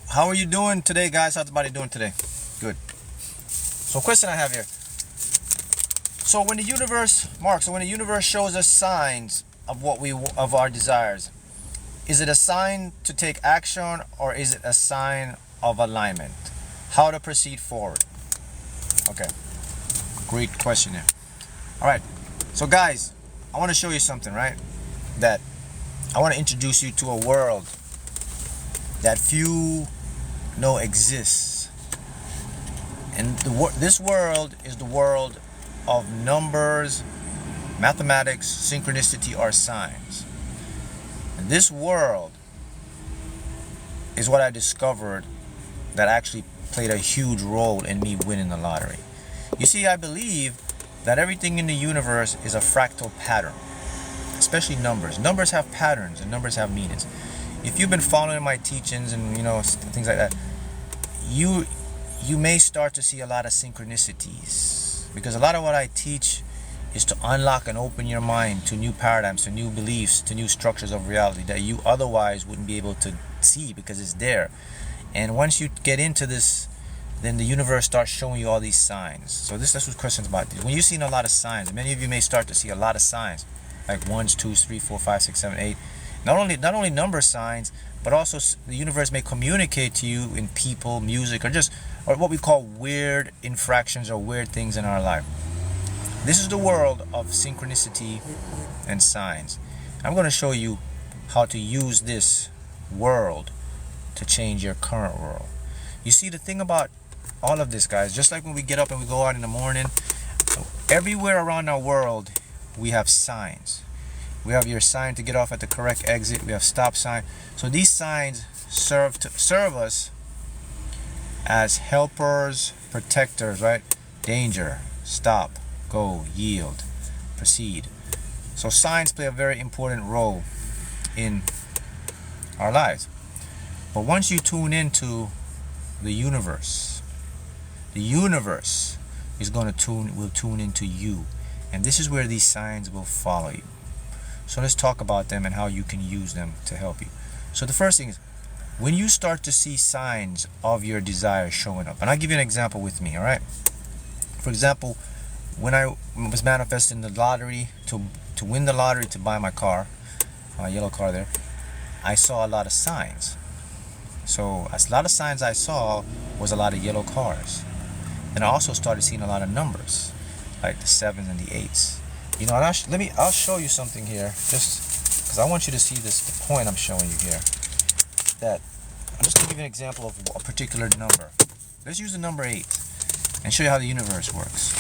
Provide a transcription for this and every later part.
How are you doing today, guys? How's everybody doing today? Good. So, question I have here. So, when the universe, Mark, when the universe shows us signs of of our desires, is it a sign to take action or is it a sign of alignment? How to proceed forward? Okay. Great question here. All right. So, guys, I want to show you something, right? That I want to introduce you to a world that few know exists. And this world is the world of numbers, mathematics, synchronicity, or signs. And this world is what I discovered that actually played a huge role in me winning the lottery. You see, I believe that everything in the universe is a fractal pattern, especially numbers. Numbers have patterns and numbers have meanings. If you've been following my teachings and things like that, you may start to see a lot of synchronicities, because a lot of what I teach is to unlock and open your mind to new paradigms, to new beliefs, to new structures of reality that you otherwise wouldn't be able to see because it's there. And once you get into this, then the universe starts showing you all these signs. So that's what questions about. When you've seen a lot of signs, many of you may start to see a lot of signs, like 1s, 2s, 3, 4, 5, 6, 7, 8. Not only number signs, but also the universe may communicate to you in people, music, or what we call weird infractions or weird things in our life. This is the world of synchronicity and signs. I'm going to show you how to use this world to change your current world. You see, the thing about all of this, guys, just like when we get up and we go out in the morning, everywhere around our world we have signs. We have your sign to get off at the correct exit. We have stop sign. So these signs serve us as helpers, protectors, right? Danger, stop, go, yield, proceed. So signs play a very important role in our lives. But once you tune into the universe is going to will tune into you. And this is where these signs will follow you. So let's talk about them and how you can use them to help you. So the first thing is, when you start to see signs of your desires showing up, and I'll give you an example with me, all right? For example, when I was manifesting the lottery, to win the lottery to buy my car, my yellow car there, I saw a lot of signs. So a lot of signs I saw was a lot of yellow cars. And I also started seeing a lot of numbers, like the 7s and the 8s. And I'll show you something here, just because I want you to see the point I'm showing you here. That I'm just going to give you an example of a particular number. Let's use the number 8 and show you how the universe works.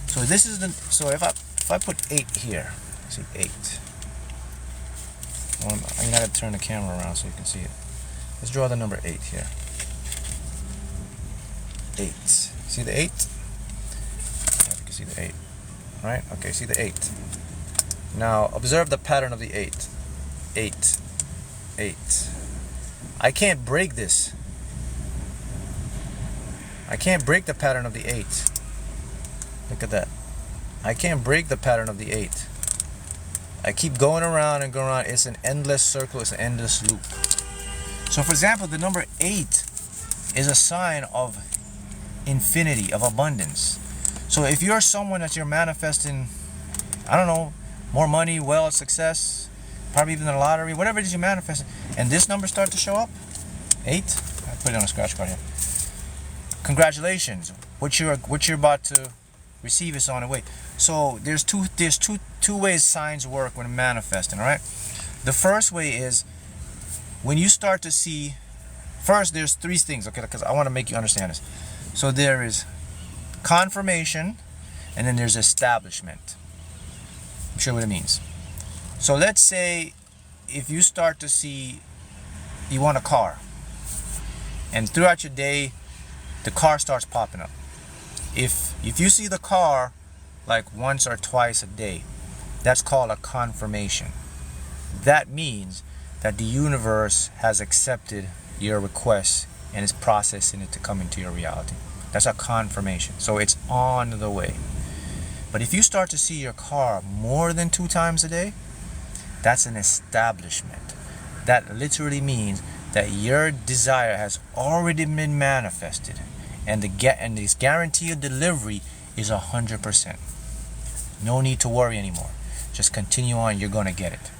So this is if I put 8 here, see 8. I got to turn the camera around so you can see it. Let's draw the number 8 here. 8. See the 8? Yeah, you can see the 8. Right? Okay, see the 8. Now, observe the pattern of the 8. 8. 8. I can't break this. I can't break the pattern of the 8. Look at that. I can't break the pattern of the 8. I keep going around and going around. It's an endless circle. It's an endless loop. So, for example, the number 8 is a sign of infinity, of abundance. So if you're someone that you're manifesting, I don't know, more money, wealth, success, probably even the lottery, whatever it is you're manifesting, and this number starts to show up, 8, I put it on a scratch card here. Congratulations, what you're about to receive is on the way. So there's two ways signs work when manifesting. All right. The first way is when you start to see. First, there's 3 things, okay? Because I want to make you understand this. So there is confirmation, and then there's establishment. I'm sure what it means. So let's say if you start to see you want a car, and throughout your day the car starts popping up. If you see the car like once or twice a day, that's called a confirmation. That means that the universe has accepted your request and is processing it to come into your reality. That's a confirmation. So it's on the way. But if you start to see your car more than 2 times a day, that's an establishment. That literally means that your desire has already been manifested, and this guarantee of delivery is 100%. No need to worry anymore. Just continue on. You're gonna get it.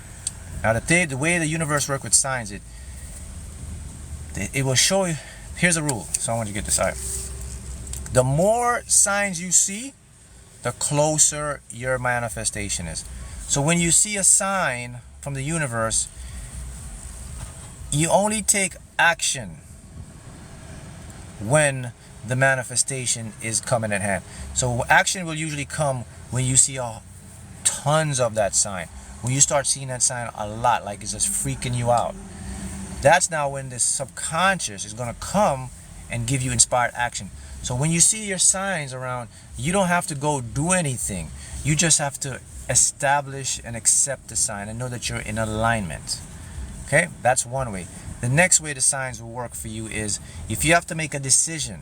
Now the way the universe works with signs, it will show you. Here's a rule. So I want you to get this out. The more signs you see, the closer your manifestation is. So when you see a sign from the universe, you only take action when the manifestation is coming at hand. So action will usually come when you see tons of that sign. When you start seeing that sign a lot, like it's just freaking you out. That's now when the subconscious is going to come and give you inspired action. So when you see your signs around, you don't have to go do anything. You just have to establish and accept the sign and know that you're in alignment. Okay, that's one way. The next way the signs will work for you is if you have to make a decision.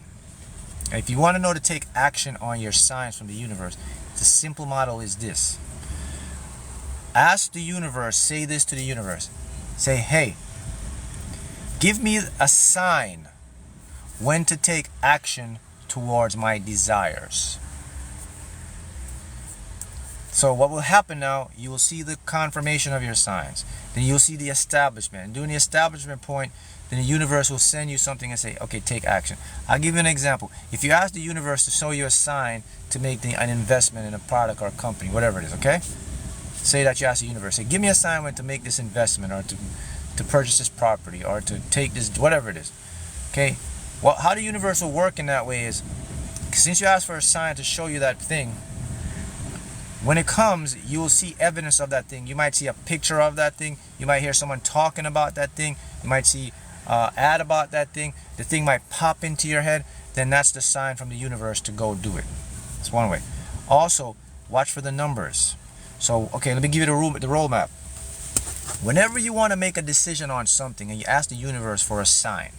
If you want to know to take action on your signs from the universe, the simple model is this. Ask the universe, say this to the universe. Say, hey, give me a sign when to take action towards my desires. So what will happen now, you will see the confirmation of your signs. Then you'll see the establishment. And during the establishment point, then the universe will send you something and say, okay, take action. I'll give you an example. If you ask the universe to show you a sign to make an investment in a product or a company, whatever it is, okay? Say that you ask the universe, say, give me a sign when to make this investment or to purchase this property or to take this, whatever it is. Okay? Well, how the universe will work in that way is, since you ask for a sign to show you that thing, when it comes, you will see evidence of that thing. You might see a picture of that thing. You might hear someone talking about that thing. You might see an ad about that thing. The thing might pop into your head. Then that's the sign from the universe to go do it. That's one way. Also, watch for the numbers. So, okay, let me give you the roadmap. Whenever you want to make a decision on something and you ask the universe for a sign,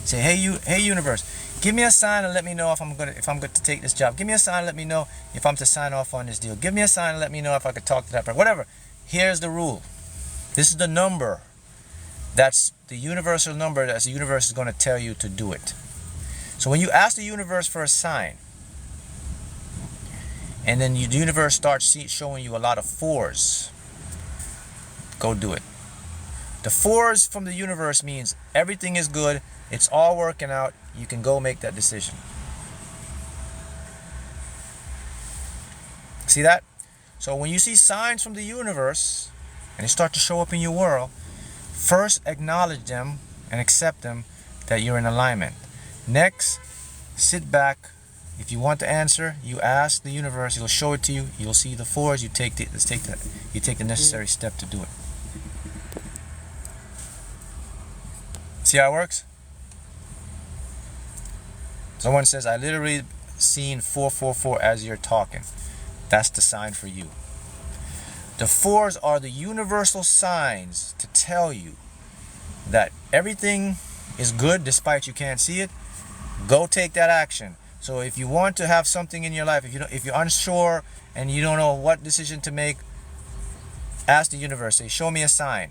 say, hey universe, give me a sign and let me know if I'm going to take this job. Give me a sign and let me know if I'm to sign off on this deal. Give me a sign and let me know if I could talk to that person. Whatever. Here's the rule. This is the number. That's the universal number that the universe is going to tell you to do it. So when you ask the universe for a sign, and then the universe starts showing you a lot of 4s, go do it. The 4s from the universe means everything is good. It's all working out. You can go make that decision. See that? So when you see signs from the universe and they start to show up in your world, first acknowledge them and accept them that you're in alignment. Next, sit back. If you want the answer, you ask the universe. It'll show it to you. You'll see the 4s. You take the necessary step to do it. See how it works? Someone says, I literally seen 444 as you're talking. That's the sign for you. The 4s are the universal signs to tell you that everything is good despite you can't see it. Go take that action. So if you want to have something in your life, if you're unsure and you don't know what decision to make, ask the universe. Say, show me a sign.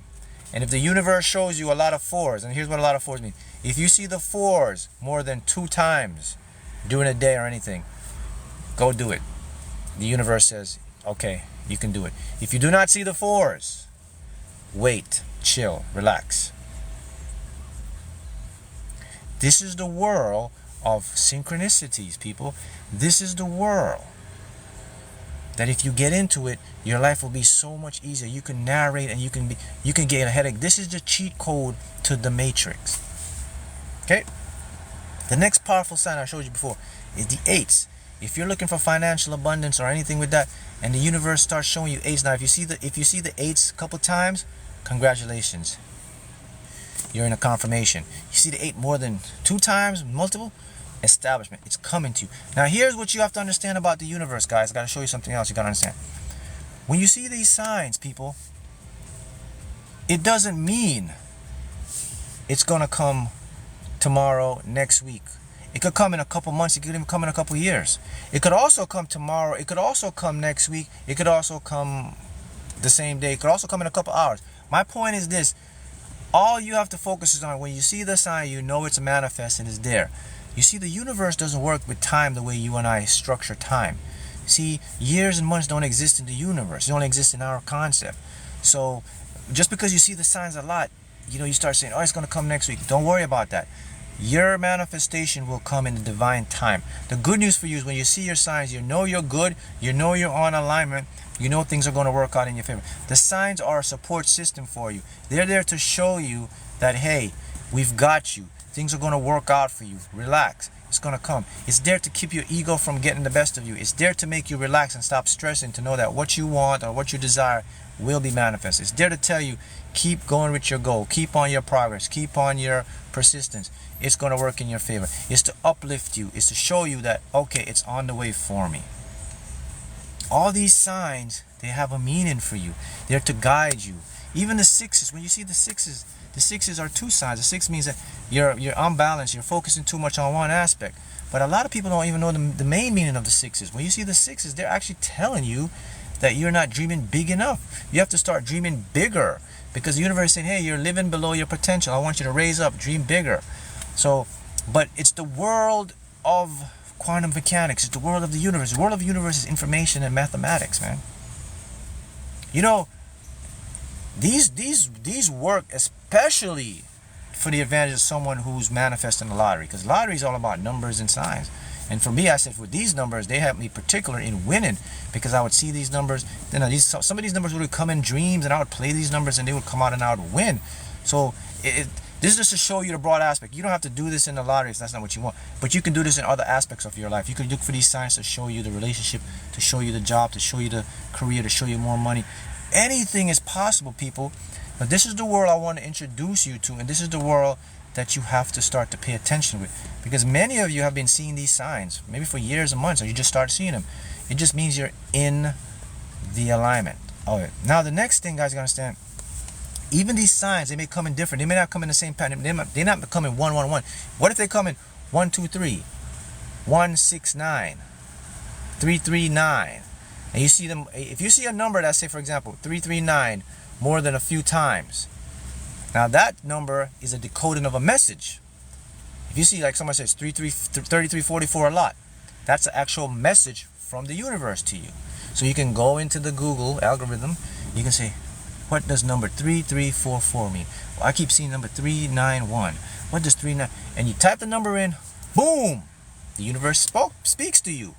And if the universe shows you a lot of 4s, and here's what a lot of 4s mean. If you see the 4s more than 2 times during a day or anything, go do it. The universe says, okay, you can do it. If you do not see the 4s, wait, chill, relax. This is the world of synchronicities, people. This is the world that if you get into it, your life will be so much easier. You can narrate and you can get a headache. This is the cheat code to the matrix. Okay? The next powerful sign I showed you before is the 8s. If you're looking for financial abundance or anything with that, and the universe starts showing you 8s, now if you see the 8s a couple times, congratulations. You're in a confirmation. You see the 8 more than 2 times, multiple, establishment. It's coming to you. Now here's what you have to understand about the universe, guys. I got to show you something else you got to understand. When you see these signs, people, it doesn't mean it's going to come tomorrow, next week. It could come in a couple months. It could even come in a couple years. It could also come tomorrow. It could also come next week. It could also come the same day. It could also come in a couple hours. My point is this. All you have to focus is on when you see the sign, you know it's a manifest and it's there. You see, the universe doesn't work with time the way you and I structure time. See, years and months don't exist in the universe. They only exist in our concept. So just because you see the signs a lot, you start saying, oh, it's going to come next week. Don't worry about that. Your manifestation will come in the divine time. The good news for you is when you see your signs, you know you're good, you know you're on alignment, you know things are going to work out in your favor. The signs are a support system for you. They're there to show you that, hey, we've got you. Things are going to work out for you. Relax. It's going to come. It's there to keep your ego from getting the best of you. It's there to make you relax and stop stressing, to know that what you want or what you desire will be manifest. It's there to tell you, keep going with your goal. Keep on your progress. Keep on your persistence. It's going to work in your favor. It's to uplift you. It's to show you that, okay, it's on the way for me. All these signs, they have a meaning for you. They're to guide you. Even the sixes, when you see the sixes are two signs. The six means that you're unbalanced. You're focusing too much on one aspect. But a lot of people don't even know the main meaning of the sixes. When you see the sixes, they're actually telling you that you're not dreaming big enough. You have to start dreaming bigger, because the universe is saying, hey, you're living below your potential. I want you to raise up, dream bigger. So, but it's the world of quantum mechanics. It's the world of the universe. The world of the universe is information and mathematics, man. These work especially for the advantage of someone who's manifesting the lottery, because lottery is all about numbers and signs. And for me, I said, with these numbers, they helped me particular in winning, because I would see these numbers, then some of these numbers would come in dreams, and I would play these numbers and they would come out and I would win. So this is just to show you the broad aspect. You don't have to do this in the lottery if that's not what you want, but you can do this in other aspects of your life. You can look for these signs to show you the relationship, to show you the job, to show you the career, to show you more money. Anything is possible, people. But this is the world I want to introduce you to, and this is the world that you have to start to pay attention with, because many of you have been seeing these signs maybe for years and months, or you just start seeing them. It just means you're in the alignment. Okay. Now the next thing, guys, you gotta understand, even these signs, they may come in different. They may not come in the same pattern. They not come in 1 1 1. What if they come in 1 2 3, 1 6 9, 3 3 9? And you see them. If you see a number that, say for example 339 more than a few times, now that number is a decoding of a message. If you see, like someone says 3344 a lot, that's the actual message from the universe to you. So you can go into the Google algorithm. You can say, what does number 3344 mean? Well, I keep seeing number 391. What does 39? And you type the number in, boom, the universe speaks to you.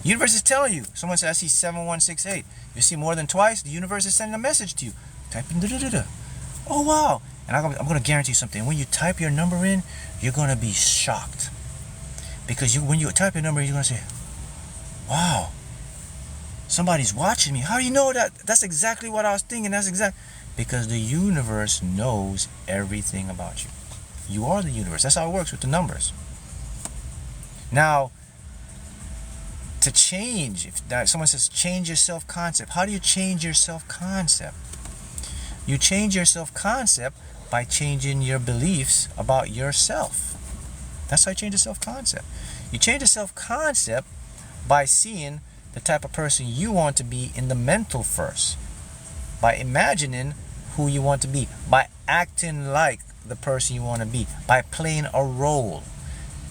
The universe is telling you. Someone says, I see 7168. You see more than twice, the universe is sending a message to you. Type in da-da-da-da. Oh, wow. And I'm going to guarantee you something. When you type your number in, you're going to be shocked. Because when you type your number, you're going to say, wow, somebody's watching me. How do you know that? That's exactly what I was thinking. Because the universe knows everything about you. You are the universe. That's how it works with the numbers. Now, to change, if someone says change your self-concept, how do you change your self-concept? You change your self-concept by changing your beliefs about yourself. That's how you change the self-concept. You change the self-concept by seeing the type of person you want to be in the mental first, by imagining who you want to be, by acting like the person you want to be, by playing a role.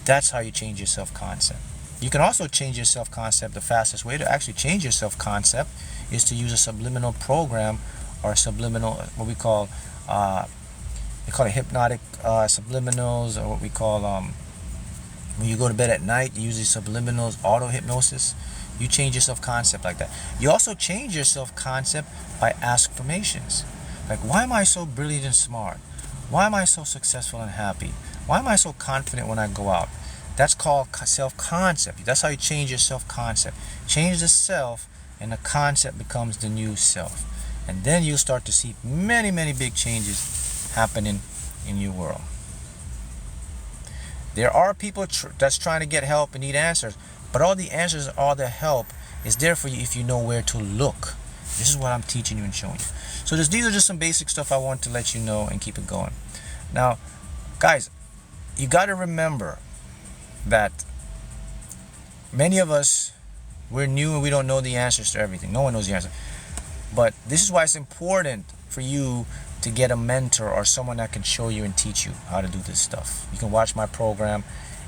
That's how you change your self-concept. You can also change your self-concept. The fastest way to actually change your self-concept is to use a subliminal program, or subliminal, what we call it hypnotic subliminals, or what we call when you go to bed at night, you use these subliminals, auto hypnosis. You change your self-concept like that. You also change your self-concept by affirmations. Like, why am I so brilliant and smart? Why am I so successful and happy? Why am I so confident when I go out? That's called self-concept. That's how you change your self-concept. Change the self, and the concept becomes the new self. And then you'll start to see many, many big changes happening in your world. There are people that's trying to get help and need answers, but all the answers, all the help is there for you if you know where to look. This is what I'm teaching you and showing you. So these are just some basic stuff I want to let you know and keep it going. Now, guys, you got to remember that many of us, we're new and we don't know the answers to everything. No one knows the answer. But this is why it's important for you to get a mentor or someone that can show you and teach you how to do this stuff. You can watch my program,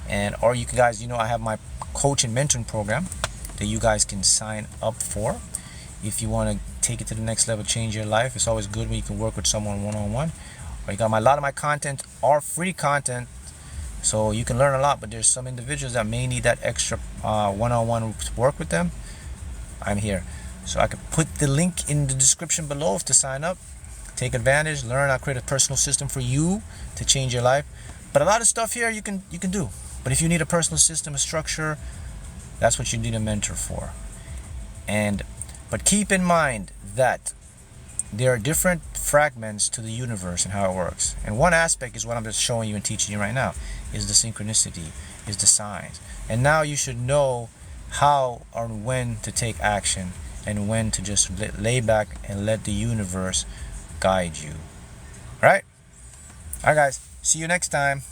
and or you guys, I have my coach and mentoring program that you guys can sign up for if you want to take it to the next level, change your life. It's always good when you can work with someone one-on-one. Or you got a lot of my content are free content, so you can learn a lot, but there's some individuals that may need that extra one-on-one work with them. I'm here. So I can put the link in the description below to sign up. Take advantage, learn. I'll create a personal system for you to change your life. But a lot of stuff here you can do. But if you need a personal system, a structure, that's what you need a mentor for. But keep in mind that there are different fragments to the universe and how it works. And one aspect is what I'm just showing you and teaching you right now, is the synchronicity, is the signs. And now you should know how or when to take action and when to just lay back and let the universe guide you. All right? All right, guys. See you next time.